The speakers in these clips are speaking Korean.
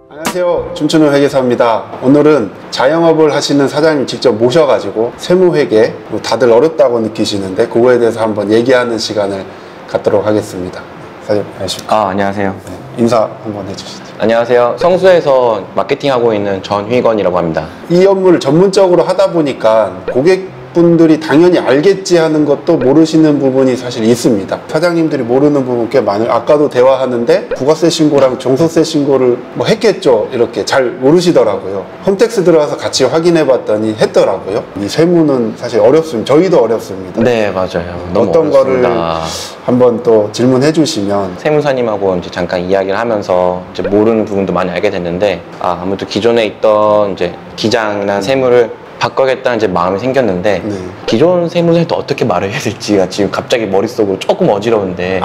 안녕하세요. 춤추는 회계사입니다. 오늘은 자영업을 하시는 사장님 직접 모셔가지고 세무회계 다들 어렵다고 느끼시는데 그거에 대해서 한번 얘기하는 시간을 갖도록 하겠습니다. 사장님 안녕하십니까? 안녕하세요. 네, 인사 한번 해주시죠. 안녕하세요. 성수에서 마케팅하고 있는 전휘건이라고 합니다. 이 업무를 전문적으로 하다 보니까 고객분들이 당연히 알겠지 하는 것도 모르시는 부분이 사실 있습니다. 사장님들이 모르는 부분 꽤 많아요. 아까도 대화하는데 부가세 신고랑 종소세 신고를 뭐 했겠죠, 이렇게 잘 모르시더라고요. 홈택스 들어가서 같이 확인해 봤더니 했더라고요. 이 세무는 사실 어렵습니다. 저희도 어렵습니다. 네, 맞아요. 너무 어떤 어렵습니다. 거를 한번 또 질문해 주시면. 세무사님하고 이제 잠깐 이야기를 하면서 이제 모르는 부분도 많이 알게 됐는데, 아무래도 기존에 있던 이제 기장이나 세무를 바꿔야겠다는 이제 마음이 생겼는데, 네. 기존 세무사한테 어떻게 말을 해야 될지가 지금 갑자기 머릿속으로 조금 어지러운데,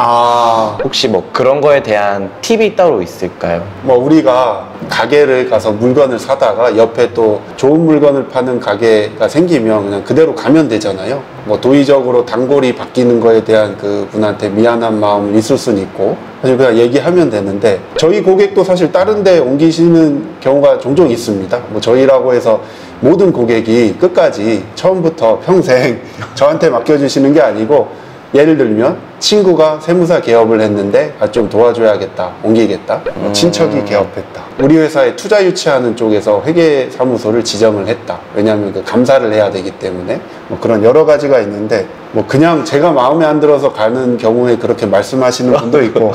혹시 뭐 그런 거에 대한 팁이 따로 있을까요? 뭐 우리가 가게를 가서 물건을 사다가 옆에 또 좋은 물건을 파는 가게가 생기면 그냥 그대로 가면 되잖아요. 뭐 도의적으로 단골이 바뀌는 거에 대한 그 분한테 미안한 마음은 있을 수는 있고 사실 그냥 얘기하면 되는데, 저희 고객도 사실 다른 데 옮기시는 경우가 종종 있습니다. 뭐 저희라고 해서 모든 고객이 끝까지 처음부터 평생 저한테 맡겨주시는 게 아니고, 예를 들면 친구가 세무사 개업을 했는데 좀 도와줘야겠다, 옮기겠다, 친척이 개업했다, 우리 회사에 투자 유치하는 쪽에서 회계사무소를 지정을 했다, 왜냐하면 그 감사를 해야 되기 때문에. 뭐 그런 여러 가지가 있는데, 뭐 그냥 제가 마음에 안 들어서 가는 경우에 그렇게 말씀하시는 분도 있고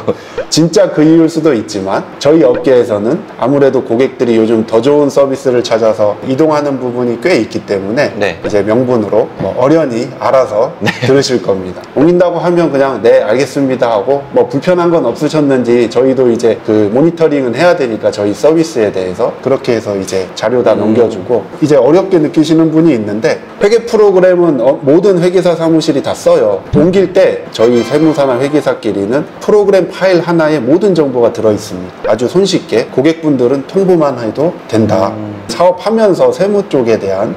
진짜 그 이유일 수도 있지만, 저희 업계에서는 아무래도 고객들이 요즘 더 좋은 서비스를 찾아서 이동하는 부분이 꽤 있기 때문에 네. 이제 명분으로 뭐 어련히 알아서 들으실 겁니다. 옮긴다고 하면 그냥 네 알겠습니다 하고, 뭐 불편한 건 없으셨는지 저희도 이제 그 모니터링은 해야 되니까 저희 서비스에 대해서 그렇게 해서 이제 자료 다 넘겨주고. 이제 어렵게 느끼시는 분이 있는데, 회계 프로그램은 모든 회계사 사무실이 다 써요. 옮길 때 저희 세무사나 회계사끼리는 프로그램 파일 하나에 모든 정보가 들어있습니다. 아주 손쉽게 고객분들은 통보만 해도 된다. 사업하면서 세무 쪽에 대한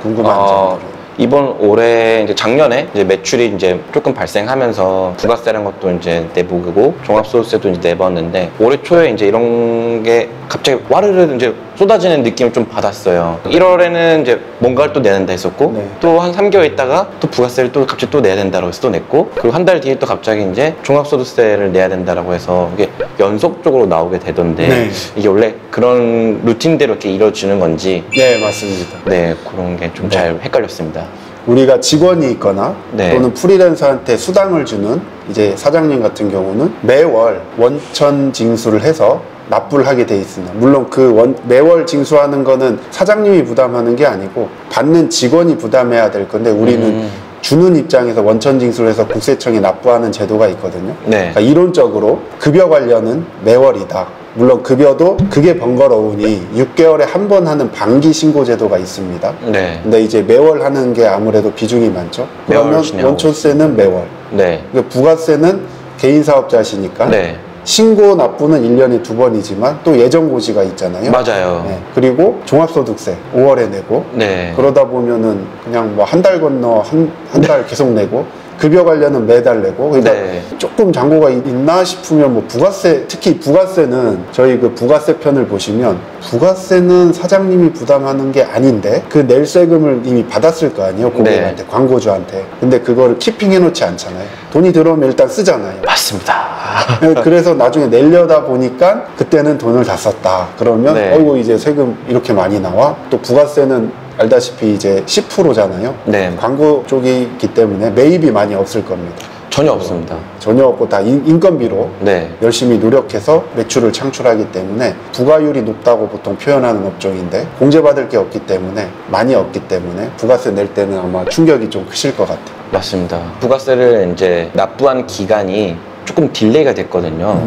궁금한 점들은. 이번 올해 이제 작년에 이제 매출이 이제 조금 발생하면서 부가세라는 것도 이제 내보고 종합소득세도 이제 내봤는데, 올해 초에 이제 이런 게 갑자기 와르르 이제 쏟아지는 느낌을 좀 받았어요. 1월에는 이제 뭔가를 또 내는다 했었고, 네. 또 한 3개월 있다가 또 부가세를 또 갑자기 또 내야 된다고 해서 또 냈고, 그리고 한 달 뒤에 또 갑자기 이제 종합소득세를 내야 된다라고 해서 이게 연속적으로 나오게 되던데, 네. 이게 원래 그런 루틴대로 이렇게 이루어지는 건지. 네, 맞습니다. 네, 그런 게 좀 잘 헷갈렸습니다. 우리가 직원이 있거나 네. 또는 프리랜서한테 수당을 주는 이제 사장님 같은 경우는 매월 원천 징수를 해서 납부를 하게 돼 있습니다. 물론 그 매월 징수하는 거는 사장님이 부담하는 게 아니고 받는 직원이 부담해야 될 건데, 우리는 주는 입장에서 원천 징수를 해서 국세청에 납부하는 제도가 있거든요. 네. 그러니까 이론적으로 급여 관련은 매월이다. 물론 급여도 그게 번거로우니 6개월에 한 번 하는 반기 신고 제도가 있습니다. 네. 근데 이제 매월 하는 게 아무래도 비중이 많죠. 그러면 원천세는 매월. 네. 부가세는 개인 사업자시니까 네. 신고 납부는 1년에 2번이지만 또 예정고시가 있잖아요. 맞아요. 네. 그리고 종합소득세 5월에 내고. 네. 그러다 보면은 그냥 뭐 한 달 건너 한 달 계속 내고, 급여 관련은 매달 내고. 그러니까 네. 조금 잔고가 있나 싶으면 뭐 부가세, 특히 부가세는 저희 그 부가세 편을 보시면 부가세는 사장님이 부담하는 게 아닌데 그 낼 세금을 이미 받았을 거 아니에요, 고객한테. 네. 광고주한테. 근데 그거를 키핑해 놓지 않잖아요. 돈이 들어오면 일단 쓰잖아요. 맞습니다. 그래서 나중에 내려다 보니까 그때는 돈을 다 썼다 그러면 네. 어이구 이제 세금 이렇게 많이 나와. 또 부가세는 알다시피 이제 10%잖아요. 네. 광고 쪽이기 때문에 매입이 많이 없을 겁니다. 전혀 없습니다. 전혀 없고 다 인건비로 네. 열심히 노력해서 매출을 창출하기 때문에 부가율이 높다고 보통 표현하는 업종인데, 공제받을 게 없기 때문에, 많이 없기 때문에 부가세 낼 때는 아마 충격이 좀 크실 것 같아요. 맞습니다. 부가세를 이제 납부한 기간이 조금 딜레이가 됐거든요.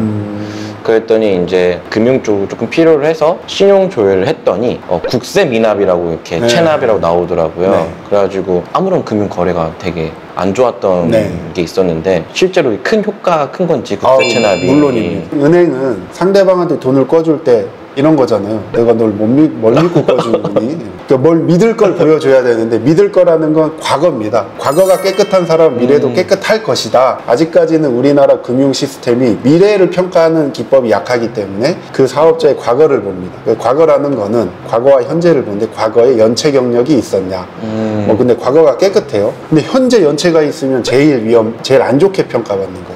그랬더니 이제 금융 쪽으로 조금 필요를 해서 신용 조회를 했더니 국세 미납이라고 이렇게 네. 체납이라고 나오더라고요. 네. 그래가지고 아무런 금융 거래가 되게 안 좋았던 게 있었는데, 실제로 큰 효과가 큰 건지 국세 체납이. 물론입니다. 은행은 상대방한테 돈을 꿔줄 때 이런 거잖아요. 내가 널 뭘 믿고 꺼주니? 그러니까 뭘 믿을 걸 보여줘야 되는데 믿을 거라는 건 과거입니다. 과거가 깨끗한 사람은 미래도 깨끗할 것이다. 아직까지는 우리나라 금융 시스템이 미래를 평가하는 기법이 약하기 때문에 그 사업자의 과거를 봅니다. 과거라는 거는 과거와 현재를 보는데 과거에 연체 경력이 있었냐. 뭐 근데 과거가 깨끗해요. 근데 현재 연체가 있으면 제일 안 좋게 평가받는 거죠.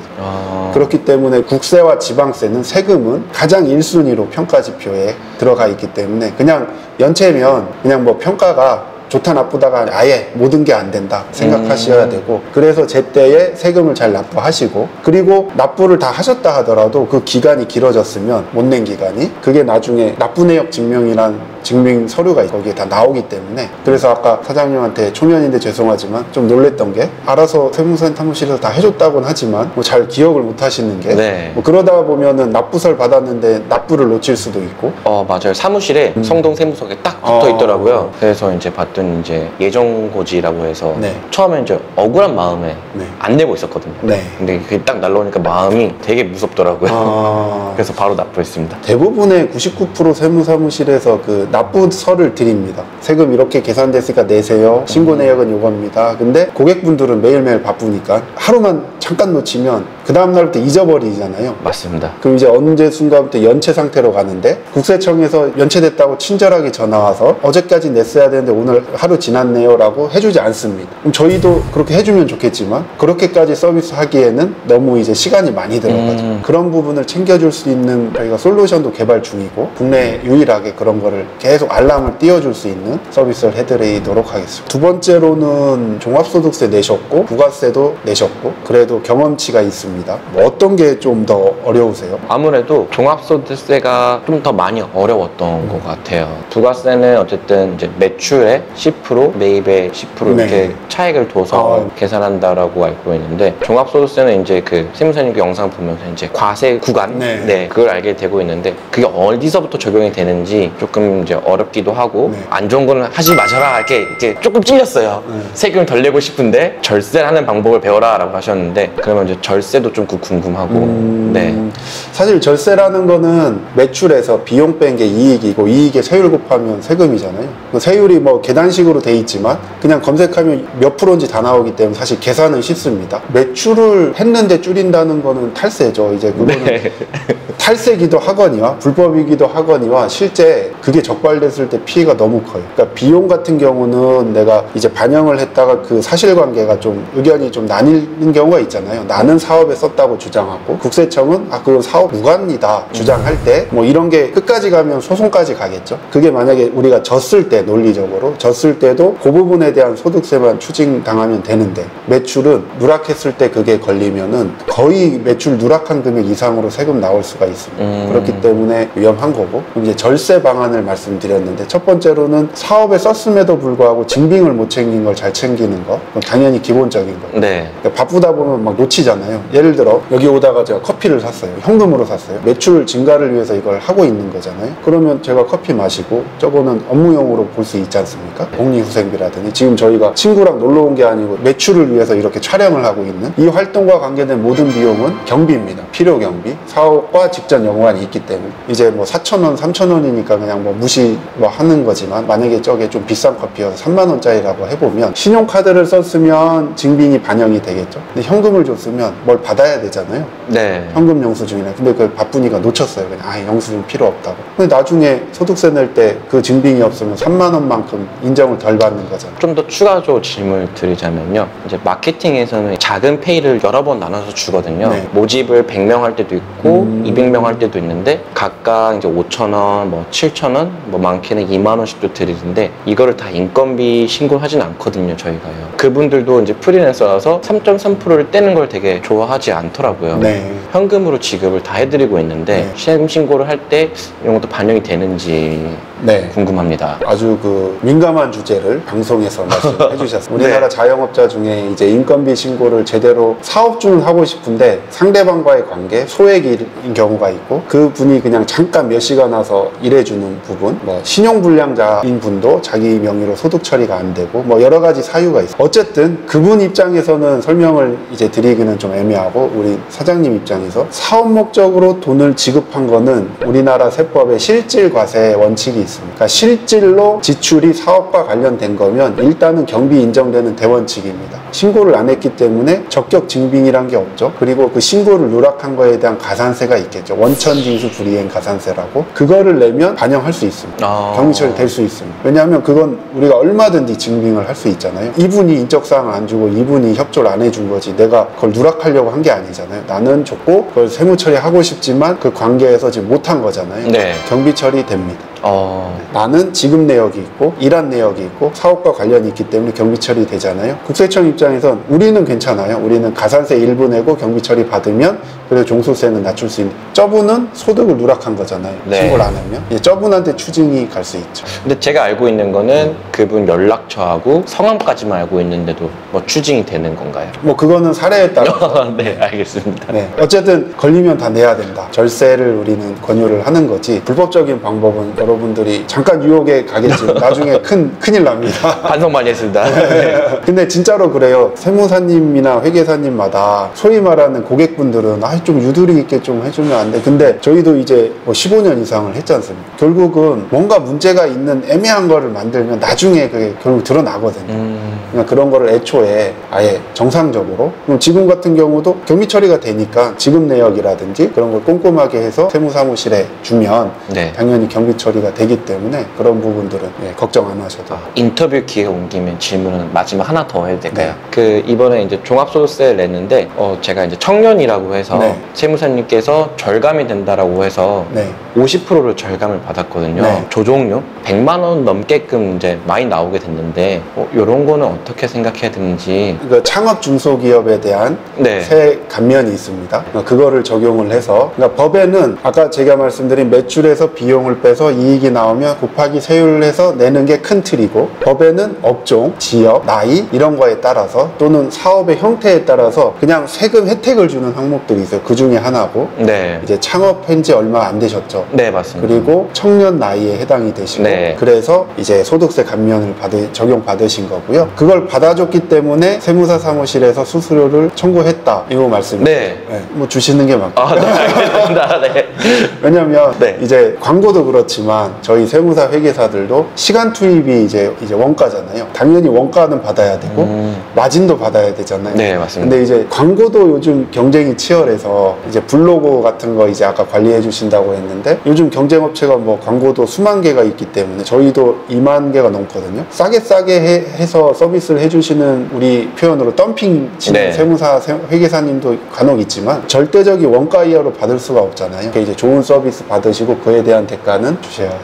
그렇기 때문에 국세와 지방세는 세금은 가장 1순위로 평가 지표에 들어가 있기 때문에 그냥 연체면 그냥 뭐 평가가 좋다 나쁘다가 아예 모든 게 안 된다 생각하셔야 되고, 그래서 제때에 세금을 잘 납부하시고, 그리고 납부를 다 하셨다 하더라도 그 기간이 길어졌으면 못 낸 기간이 그게 나중에 납부 내역 증명이란 증명 서류가 거기에 다 나오기 때문에, 그래서 아까 사장님한테 초면인데 죄송하지만 좀 놀랬던 게 알아서 세무사 사무실에서 다 해줬다고는 하지만 뭐 잘 기억을 못 하시는 게 네. 뭐 그러다 보면은 납부서를 받았는데 납부를 놓칠 수도 있고. 맞아요. 사무실에 성동 세무서에 딱 붙어 있더라고요. 그래서 이제 봤더니 이제 예정고지라고 해서 네. 처음에 이제 억울한 마음에 네. 안 내고 있었거든요. 네. 근데 그게 딱 날라오니까 마음이 되게 무섭더라고요. 그래서 바로 납부했습니다. 대부분의 99% 세무사무실에서 그 납부서를 드립니다. 세금 이렇게 계산됐으니까 내세요. 신고 내역은 요겁니다. 근데 고객분들은 매일매일 바쁘니까 하루만 잠깐 놓치면 그 다음날부터 잊어버리잖아요. 맞습니다. 그럼 이제 언제 순간부터 연체 상태로 가는데 국세청에서 연체됐다고 친절하게 전화와서 어제까지 냈어야 되는데 오늘 하루 지났네요 라고 해주지 않습니다. 그럼 저희도 그렇게 해주면 좋겠지만 그렇게까지 서비스 하기에는 너무 이제 시간이 많이 들어가죠. 그런 부분을 챙겨줄 수 있는 저희가 솔루션도 개발 중이고 국내 유일하게 그런 거를 계속 알람을 띄워줄 수 있는 서비스를 해드리도록 하겠습니다. 두 번째로는 종합소득세 내셨고 부가세도 내셨고 그래도 경험치가 있습니다. 뭐 어떤 게 좀 더 어려우세요? 아무래도 종합소득세가 좀 더 많이 어려웠던 것 같아요. 부가세는 어쨌든 이제 매출의 10%, 매입의 10% 네. 이렇게 차익을 둬서 계산한다라고 알고 있는데, 종합소득세는 이제 그 세무사님 그 영상 보면서 이제 과세 구간, 네. 그걸 알게 되고 있는데 그게 어디서부터 적용이 되는지 조금 이제 어렵기도 하고, 네. 안 좋은 거는 하지 마셔라 이렇게 조금 찔렸어요. 세금을 덜 내고 싶은데 절세를 하는 방법을 배워라라고 하셨는데, 그러면 이제 절세도 좀 궁금하고. 네. 사실 절세라는 거는 매출에서 비용 뺀 게 이익이고 이익에 세율 곱하면 세금이잖아요. 그 세율이 뭐 계단식으로 돼 있지만 그냥 검색하면 몇 프로인지 다 나오기 때문에 사실 계산은 쉽습니다. 매출을 했는데 줄인다는 거는 탈세죠. 이제 그거는 네. 탈세기도 하거니와 불법이기도 하거니와 실제 그게 적발됐을 때 피해가 너무 커요. 그러니까 비용 같은 경우는 내가 이제 반영을 했다가 그 사실관계가 좀 의견이 좀 나뉘는 경우가 있잖아요. 나는 사업에 썼다고 주장하고 국세청은 그건 사업 무관이다 주장할 때 뭐 이런 게 끝까지 가면 소송까지 가겠죠. 그게 만약에 우리가 졌을 때, 논리적으로 졌을 때도 그 부분에 대한 소득세만 추징당하면 되는데, 매출은 누락했을 때 그게 걸리면은 거의 매출 누락한 금액 이상으로 세금 나올 수가 있습니다. 그렇기 때문에 위험한 거고, 이제 절세 방안을 말씀드렸는데, 첫 번째로는 사업에 썼음에도 불구하고 증빙을 못 챙긴 걸 잘 챙기는 거, 그건 당연히 기본적인 거예요. 네. 그러니까 바쁘다 보면 막 놓치잖아요. 예를 들어 여기 오다가 제가 커피를 샀어요. 현금으로 샀어요. 매출 증가를 위해서 이걸 하고 있는 거잖아요. 그러면 제가 커피 마시고 저거는 업무용으로 볼 수 있지 않습니까? 복리후생비라든지, 지금 저희가 친구랑 놀러 온 게 아니고 매출을 위해서 이렇게 촬영을 하고 있는 이 활동과 관계된 모든 비용은 경비입니다. 필요 경비. 사업과 직접 연관이 있기 때문에 이제 뭐 4,000원, 3,000원이니까 그냥 뭐 무시 뭐 하는 거지만, 만약에 저게 좀 비싼 커피여서 3만 원짜리라고 해보면 신용카드를 썼으면 증빙이 반영이 되겠죠. 근데 현금을 줬으면 뭘 받아야 되잖아요. 네. 현금 영수증이나. 근데 그걸 바쁘니까 놓쳤어요. 그냥 영수증 필요 없다고. 근데 나중에 소득세 낼 때 그 증빙이 없으면 3만 원만큼 인정을 덜 받는 거잖아요. 좀 더 추가적으로 질문을 드리자면요. 이제 마케팅에서는 작은 페이를 여러 번 나눠서 주거든요. 네. 모집을 100명 할 때도 있고 200명 할 때도 있는데 각각 이제 5,000원, 뭐 7,000원, 뭐 많게는 2만 원씩도 드리는데, 이거를 다 인건비 신고를 하진 않거든요, 저희가요. 그분들도 이제 프리랜서라서 3.3%를 떼는 걸 되게 좋아하지 않더라고요. 네. 현금으로 지급을 다 해드리고 있는데 네. 세금 신고를 할 때 이런 것도 반영이 되는지. 네. 궁금합니다. 아주 그 민감한 주제를 방송에서 말씀해 주셨습니다. 우리나라 네. 자영업자 중에 이제 인건비 신고를 제대로 사업 중은 하고 싶은데 상대방과의 관계, 소액인 경우가 있고 그 분이 그냥 잠깐 몇 시간 와서 일해주는 부분, 뭐 신용불량자인 분도 자기 명의로 소득 처리가 안 되고 뭐 여러 가지 사유가 있어요. 어쨌든 그분 입장에서는 설명을 이제 드리기는 좀 애매하고 우리 사장님 입장에서 사업 목적으로 돈을 지급한 거는 우리나라 세법에 실질과세 원칙이 있습니다. 그러니까 실질로 지출이 사업과 관련된 거면 일단은 경비 인정되는 대원칙입니다. 신고를 안 했기 때문에 적격 증빙이란 게 없죠. 그리고 그 신고를 누락한 거에 대한 가산세가 있겠죠. 원천징수 불이행 가산세라고. 그거를 내면 반영할 수 있습니다. 경비처리 될 수 있습니다. 왜냐하면 그건 우리가 얼마든지 증빙을 할 수 있잖아요. 이분이 인적사항을 안 주고 이분이 협조를 안 해준 거지 내가 그걸 누락하려고 한 게 아니잖아요. 나는 줬고 그걸 세무처리하고 싶지만 그 관계에서 지금 못한 거잖아요. 네. 경비처리 됩니다. 나는 지급 내역이 있고 일한 내역이 있고 사업과 관련이 있기 때문에 경비처리 되잖아요. 국세청 입장에선 우리는 괜찮아요. 우리는 가산세 일부 내고 경비처리 받으면 그래도 종소세는 낮출 수 있는. 저분은 소득을 누락한 거잖아요. 네. 신고를 안 하면. 예, 저분한테 추징이 갈 수 있죠. 근데 제가 알고 있는 거는 그분 연락처하고 성함까지만 알고 있는데도 뭐 추징이 되는 건가요? 뭐 그거는 사례에 따라. 네, 알겠습니다. 네. 어쨌든 걸리면 다 내야 된다. 절세를 우리는 권유를 하는 거지. 불법적인 방법은 여러분들이 잠깐 유혹에 가겠지만 나중에 큰일 납니다. 반성 많이 했습니다. 네. 근데 진짜로 그래요. 세무사님이나 회계사님마다 소위 말하는 고객분들은 좀 유두리 있게 좀 해주면 안 돼. 근데 저희도 이제 뭐 15년 이상을 했지 않습니까? 결국은 뭔가 문제가 있는 애매한 거를 만들면 나중에 그게 결국 드러나거든요. 그냥 그런 거를 애초에 아예 정상적으로. 그럼 지금 같은 경우도 경비 처리가 되니까 지급 내역이라든지 그런 걸 꼼꼼하게 해서 세무사무실에 주면 네. 당연히 경비 처리가 되기 때문에 그런 부분들은 걱정 안 하셔도. 인터뷰 기회가 온 김에 질문은 마지막 하나 더 해도 될까요? 네. 그 이번에 이제 종합소득세를 냈는데 제가 이제 청년이라고 해서 네. 세무사님께서 절감이 된다라고 해서 네. 50%를 절감을 받았거든요. 네. 조종료 100만 원 넘게끔 이제 많이 나오게 됐는데 이런 거는 어떻게 생각해야 되는지. 그 창업 중소기업에 대한 네. 세 감면이 있습니다. 그거를 적용을 해서 그러니까 법에는 아까 제가 말씀드린 매출에서 비용을 빼서 이익이 나오면 곱하기 세율을 해서 내는 게 큰 틀이고 법에는 업종, 지역, 나이 이런 거에 따라서 또는 사업의 형태에 따라서 그냥 세금 혜택을 주는 항목들이 있어요. 그 중에 하나고 네. 이제 창업한 지 얼마 안 되셨죠. 네, 맞습니다. 그리고 청년 나이에 해당이 되시고 네. 그래서 이제 소득세 감면을 적용받으신 거고요. 그걸 받아줬기 때문에 세무사 사무실에서 수수료를 청구했다. 이거 말씀이죠. 네. 네. 뭐 주시는 게 맞고. 네, 알겠습니다. 네. 왜냐면 네. 이제 광고도 그렇지만 저희 세무사 회계사들도 시간 투입이 이제 원가잖아요. 당연히 원가는 받아야 되고 마진도 받아야 되잖아요. 네, 맞습니다. 근데 이제 광고도 요즘 경쟁이 치열해서 이제 블로그 같은 거 이제 아까 관리해 주신다고 했는데 요즘 경쟁업체가 뭐 광고도 수만 개가 있기 때문에 저희도 2만 개가 넘거든요. 싸게 해서 서비스를 해주시는 우리 표현으로 덤핑 치는 네. 세무사 회계사님도 간혹 있지만 절대적인 원가 이하로 받을 수가 없잖아요. 그러니까 이제 좋은 서비스 받으시고 그에 대한 대가는 주셔야 돼요.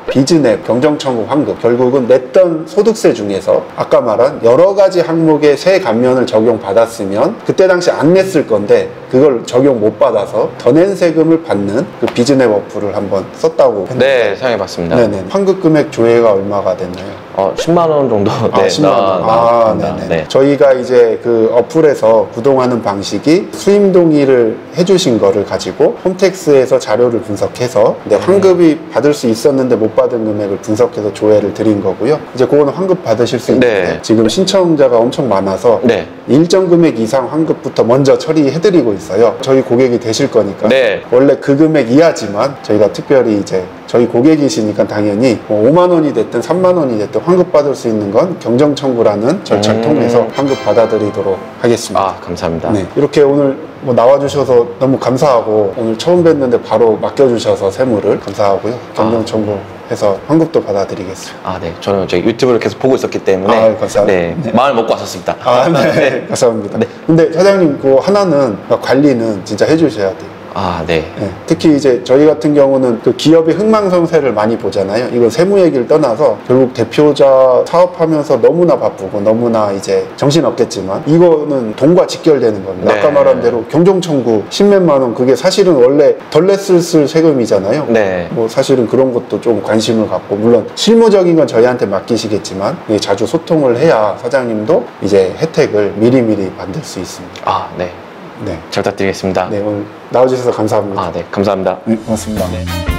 비즈냅, 경정청구, 환급 결국은 냈던 소득세 중에서 아까 말한 여러 가지 항목의 세 감면을 적용받았으면 그때 당시 안 냈을 건데 그걸 적용 못 받아서 더 낸 세금을 받는 그 비즈냅 어플을 한번 썼다고 했는데 네, 사용해봤습니다. 네네. 환급 금액 조회가 얼마가 됐나요? 10만 원 정도. 네, 10만 원. 나왔습니다. 네네. 네. 저희가 이제 그 어플에서 구동하는 방식이 수임 동의를 해주신 거를 가지고 홈택스에서 자료를 분석해서 근데 환급이 받을 수 있었는데 못 받은 금액을 분석해서 조회를 드린 거고요. 이제 그거는 환급 받으실 수 있는데 네. 지금 신청자가 엄청 많아서 네. 일정 금액 이상 환급부터 먼저 처리해드리고 있어요. 저희 고객이 되실 거니까. 네. 원래 그 금액 이하지만 저희가 특별히 이제 저희 고객이시니까 당연히 뭐 5만 원이 됐든 3만 원이 됐든 환급 받을 수 있는 건 경정청구라는 절차를 통해서 환급 받아들이도록 하겠습니다. 감사합니다. 네, 이렇게 오늘 뭐 나와주셔서 너무 감사하고 오늘 처음 뵀는데 바로 맡겨주셔서 세무를 감사하고요. 경정청구해서 환급도 받아드리겠습니다. 네. 저는 저희 유튜브를 계속 보고 있었기 때문에 감사합니다. 네, 마음을 먹고 왔었습니다. 네. 감사합니다. 근데 사장님 그 하나는 관리는 진짜 해주셔야 돼요. 아, 네. 네, 특히 이제 저희 같은 경우는 그 기업의 흥망성쇠를 많이 보잖아요. 이건 세무 얘기를 떠나서 결국 대표자 사업하면서 너무나 바쁘고 너무나 이제 정신없겠지만 이거는 돈과 직결되는 겁니다. 네. 아까 말한 대로 경종청구 10몇만 원 그게 사실은 원래 덜 냈을 세금이잖아요. 네. 뭐 사실은 그런 것도 좀 관심을 갖고 물론 실무적인 건 저희한테 맡기시겠지만 자주 소통을 해야 사장님도 이제 혜택을 미리미리 만들 수 있습니다. 아, 네. 네. 잘 부탁드리겠습니다. 네, 오늘 나와주셔서 감사합니다. 아, 네. 감사합니다. 네, 고맙습니다. 네.